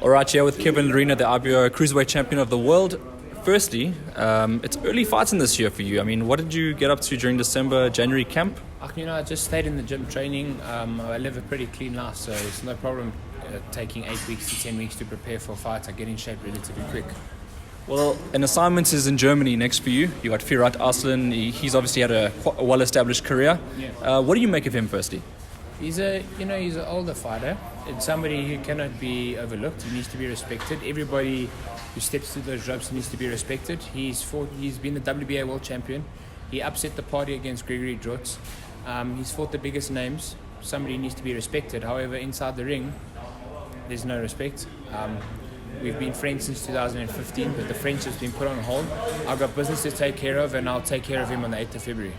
All right, here with Kevin Lerena, the IBO Cruiserweight Champion of the World. Firstly, it's early fighting this year for you. I mean, what did you get up to during December, January camp? I just stayed in the gym training. I live a pretty clean life, so it's no problem taking 8 weeks to 10 weeks to prepare for a fight. I get in shape relatively quick. Well, an assignment is in Germany next for you. You got Arslan. He's obviously had a well-established career. Yeah. What do you make of him, firstly? He's an older fighter. It's somebody who cannot be overlooked. He needs to be respected. Everybody who steps through those ropes needs to be respected. He's been the WBA world champion. He upset the party against Gregory Drotz. He's fought the biggest names. Somebody needs to be respected. However, inside the ring, there's no respect. We've been friends since 2015, but the friendship's been put on hold. I've got business to take care of, and I'll take care of him on the 8th of February.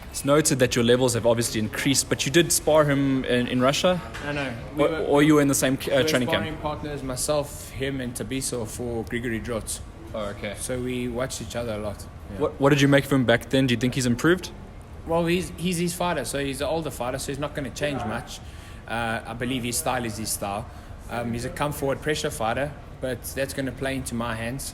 It's noted that your levels have obviously increased, but you did spar him in Russia? I know. Or you were in the same training camp? We were sparring partners, myself, him, and Tabiso for Gregory Drotz. Oh, okay. So we watched each other a lot. Yeah. What did you make of him back then? Do you think he's improved? Well, he's his fighter, so he's an older fighter, so he's not going to change much. I believe his style is his style. He's a come-forward pressure fighter, but that's going to play into my hands.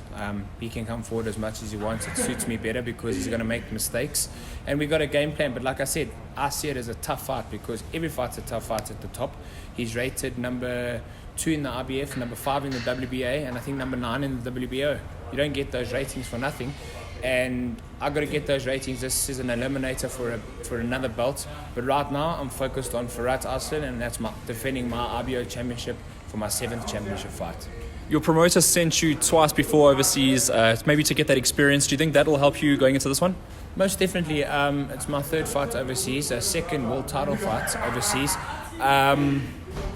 He can come forward as much as he wants. It suits me better because he's going to make mistakes. And we've got a game plan, but like I said, I see it as a tough fight because every fight's a tough fight at the top. He's rated number 2 in the IBF, number 5 in the WBA, and I think number 9 in the WBO. You don't get those ratings for nothing. And I've got to get those ratings. This is an eliminator for another belt. But right now, I'm focused on Arslan, and that's defending my IBO championship for my 7th championship fight. Your promoter sent you twice before overseas, maybe to get that experience. Do you think that will help you going into this one? Most definitely. It's my 3rd fight overseas, a 2nd world title fight overseas.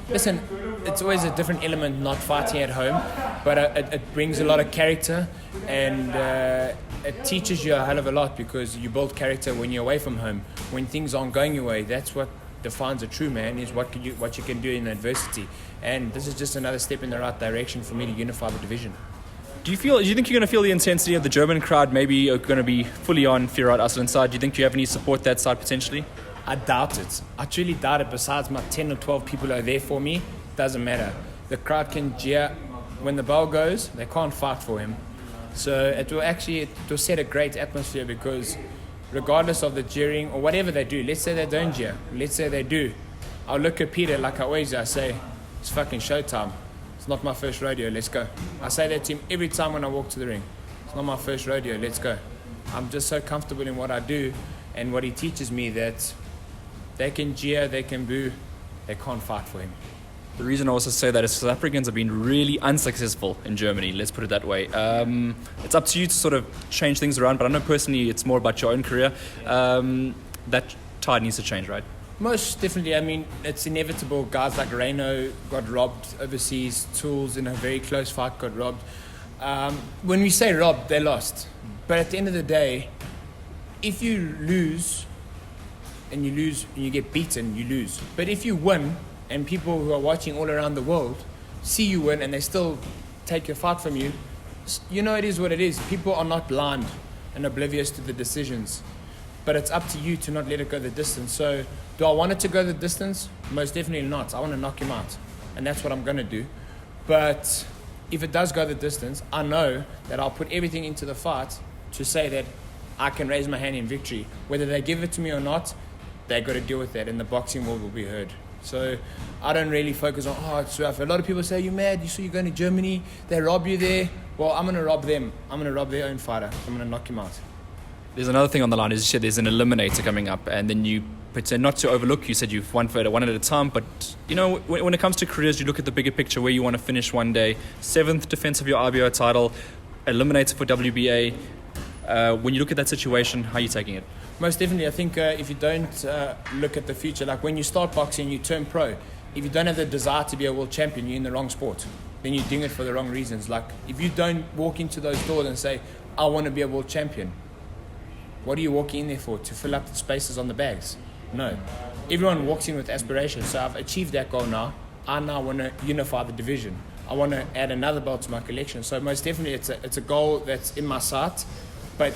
Listen, it's always a different element not fighting at home, but it brings a lot of character, and it teaches you a hell of a lot because you build character when you're away from home. When things aren't going your way, that's what defines a true man, is what you can do in adversity. And this is just another step in the right direction for me to unify the division. Do you think you're going to feel the intensity of the German crowd maybe are going to be fully on Arslan's side? Do you think you have any support that side potentially? I doubt it. I truly doubt it. Besides my 10 or 12 people who are there for me, doesn't matter. The crowd can jeer. When the bell goes, they can't fight for him. So it will set a great atmosphere because regardless of the jeering or whatever they do, let's say they don't jeer, let's say they do, I'll look at Peter like I always do. I say, it's fucking showtime. It's not my first rodeo, let's go. I say that to him every time when I walk to the ring. It's not my first rodeo, let's go. I'm just so comfortable in what I do and what he teaches me that they can jeer, they can boo, they can't fight for him. The reason I also say that is South Africans have been really unsuccessful in Germany, let's put it that way. It's up to you to sort of change things around, but I know personally it's more about your own career. That tide needs to change, right? Most definitely. I mean, it's inevitable. Guys like Lerena got robbed overseas. Tools in a very close fight got robbed. When we say robbed, they lost. But at the end of the day, if you lose and you get beaten, you lose. But if you win, and people who are watching all around the world see you win and they still take your fight from you, you know it is what it is. People are not blind and oblivious to the decisions. But it's up to you to not let it go the distance. So do I want it to go the distance? Most definitely not. I want to knock him out. And that's what I'm going to do. But if it does go the distance, I know that I'll put everything into the fight to say that I can raise my hand in victory. Whether they give it to me or not, they've got to deal with that, and the boxing world will be heard. So I don't really focus on, it's rough. A lot of people say, you're mad, you're going to Germany, they rob you there. Well, I'm going to rob them. I'm going to rob their own fighter. I'm going to knock him out. There's another thing on the line, as you said, there's an eliminator coming up, and then you pretend not to overlook, you said you've won for one at a time, but you know, when it comes to careers, you look at the bigger picture, where you want to finish one day. 7th defense of your IBO title, eliminator for WBA. When you look at that situation, how are you taking it? Most definitely. I think if you don't look at the future, like when you start boxing, you turn pro. If you don't have the desire to be a world champion, you're in the wrong sport. Then you're doing it for the wrong reasons. Like if you don't walk into those doors and say, I want to be a world champion, what are you walking in there for? To fill up the spaces on the bags? No. Everyone walks in with aspirations. So I've achieved that goal now. I now want to unify the division. I want to add another belt to my collection. So most definitely it's a goal that's in my sight. But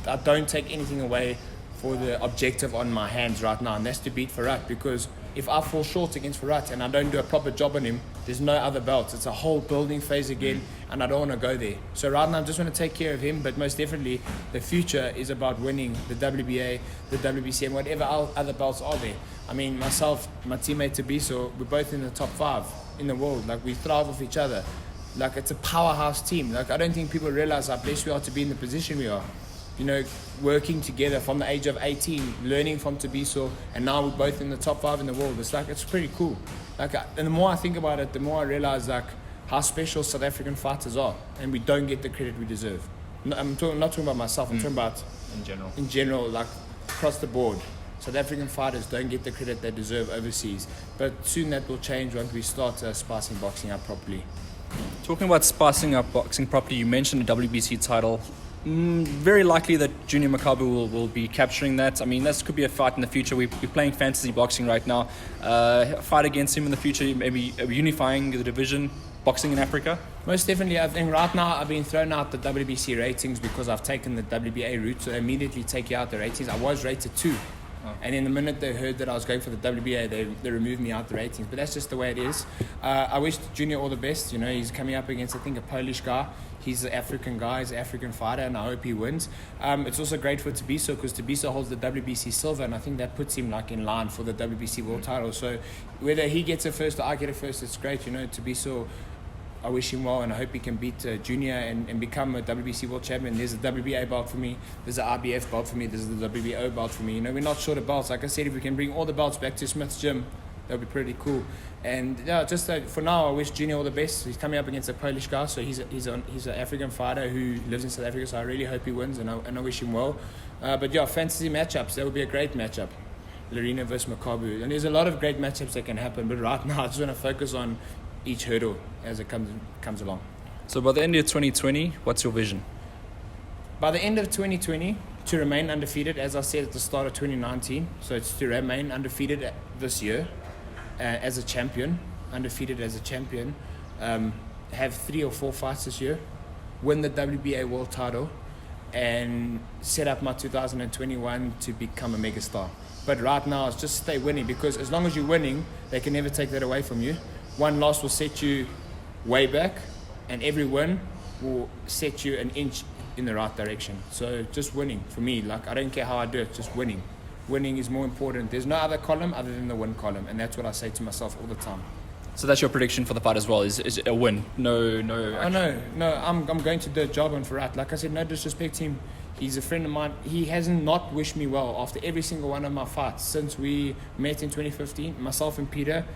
I don't take anything away for the objective on my hands right now, and that's to beat Firat, because if I fall short against Firat and I don't do a proper job on him, There's no other belts. It's a whole building phase again, and I don't want to go there. So right now, I just want to take care of him. But most definitely, the future is about winning the WBA, the WBC, and whatever other belts are there. I mean, myself, my teammate Tabiso, we're both in the top 5 in the world. Like, we thrive off each other. Like, it's a powerhouse team. Like, I don't think people realize how blessed we are to be in the position we are. You know, working together from the age of 18, learning from Tabiso, and now we're both in the top 5 in the world. It's pretty cool. Like, and the more I think about it, the more I realize like how special South African fighters are, and we don't get the credit we deserve. No, I'm not talking about myself. I'm talking about in general, like across the board. South African fighters don't get the credit they deserve overseas, but soon that will change once we start spicing boxing up properly. Talking about spicing up boxing properly, you mentioned the WBC title. Very likely that Junior Makabu will be capturing that. I mean, this could be a fight in the future. We're playing fantasy boxing right now. Fight against him in the future, maybe unifying the division, boxing in Africa? Most definitely. I think right now I've been thrown out the WBC ratings because I've taken the WBA route, so they immediately take you out the ratings. I was rated 2. And in the minute they heard that I was going for the WBA, they removed me out the ratings. But that's just the way it is. I wish Junior all the best. You know, he's coming up against, I think, a Polish guy. He's an African guy, he's an African fighter, and I hope he wins. It's also great for Tabiso because Tabiso holds the WBC silver, and I think that puts him like in line for the WBC world title. So whether he gets it first or I get it first, it's great. You know, Tabiso, I wish him well, and I hope he can beat Junior and become a WBC world champion. There's a WBA belt for me, there's an RBF belt for me, there's the WBO belt for me. You know, we're not short of belts. Like I said, if we can bring all the belts back to Smith's gym, that would be pretty cool. And yeah, just for now, I wish Junior all the best. He's coming up against a Polish guy, so he's an African fighter who lives in South Africa. So I really hope he wins, and I wish him well. But yeah, fantasy matchups, that would be a great matchup. Lerena versus Makabu, and there's a lot of great matchups that can happen. But right now, I just want to focus on each hurdle as it comes along. So by the end of 2020, what's your vision? By the end of 2020, to remain undefeated, as I said at the start of 2019. So it's to remain undefeated this year. As a champion, undefeated as a champion, have 3 or 4 fights this year, win the WBA world title, and set up my 2021 to become a megastar. But right now, it's just stay winning, because as long as you're winning, they can never take that away from you. One loss will set you way back, and every win will set you an inch in the right direction. So just winning for me, like I don't care how I do it, just winning. Winning is more important. There's no other column other than the win column, and that's what I say to myself all the time. So that's your prediction for the fight as well, is a win? No. Oh, no, I'm going to do a job on Farhat. Like I said, no disrespect to him. He's a friend of mine. He has not wished me well after every single one of my fights since we met in 2015. Myself and Peter,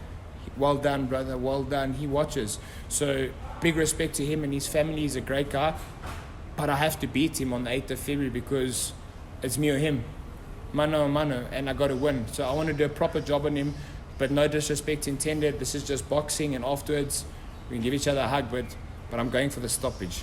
well done, brother, well done. He watches. So big respect to him and his family. He's a great guy. But I have to beat him on the 8th of February because it's me or him. Mano a mano, and I got to win. So I want to do a proper job on him, but no disrespect intended. This is just boxing, and afterwards we can give each other a hug, but I'm going for the stoppage.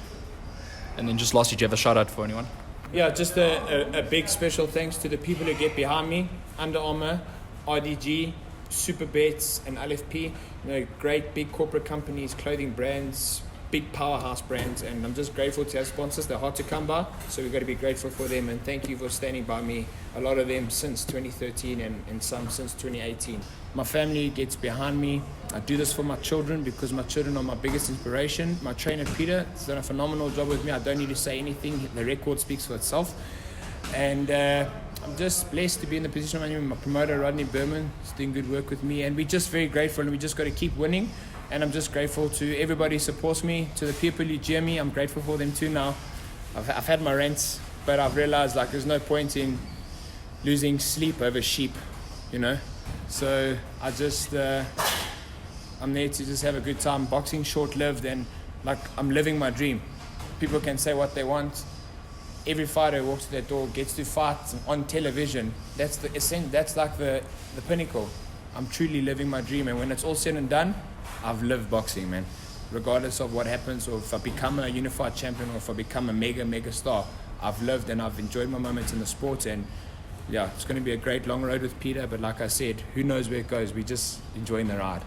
And then just lastly, do you have a shout out for anyone? Yeah, just a big special thanks to the people who get behind me: Under Armour, RDG, Superbets, and LFP. You know, great big corporate companies, clothing brands, big powerhouse brands, and I'm just grateful to have sponsors. They're hard to come by, so we've got to be grateful for them, and thank you for standing by me. A lot of them since 2013 and some since 2018. My family gets behind me. I do this for my children because my children are my biggest inspiration. My trainer Peter has done a phenomenal job with me. I don't need to say anything. The record speaks for itself. And I'm just blessed to be in the position I'm in. My promoter Rodney Berman is doing good work with me, and we're just very grateful, and we just got to keep winning. And I'm just grateful to everybody who supports me, to the people who cheer me. I'm grateful for them too now. I've had my rants, but I've realized like there's no point in losing sleep over sheep, you know. So I just I'm there to just have a good time. Boxing short-lived, and like I'm living my dream. People can say what they want. Every fighter who walks through that door gets to fight on television. That's the essence. That's like the pinnacle. I'm truly living my dream, and when it's all said and done, I've lived boxing, man. Regardless of what happens, or if I become a unified champion, or if I become a mega star, I've lived and I've enjoyed my moments in the sport. And yeah, it's going to be a great long road with Peter, but like I said, who knows where it goes. We're just enjoying the ride.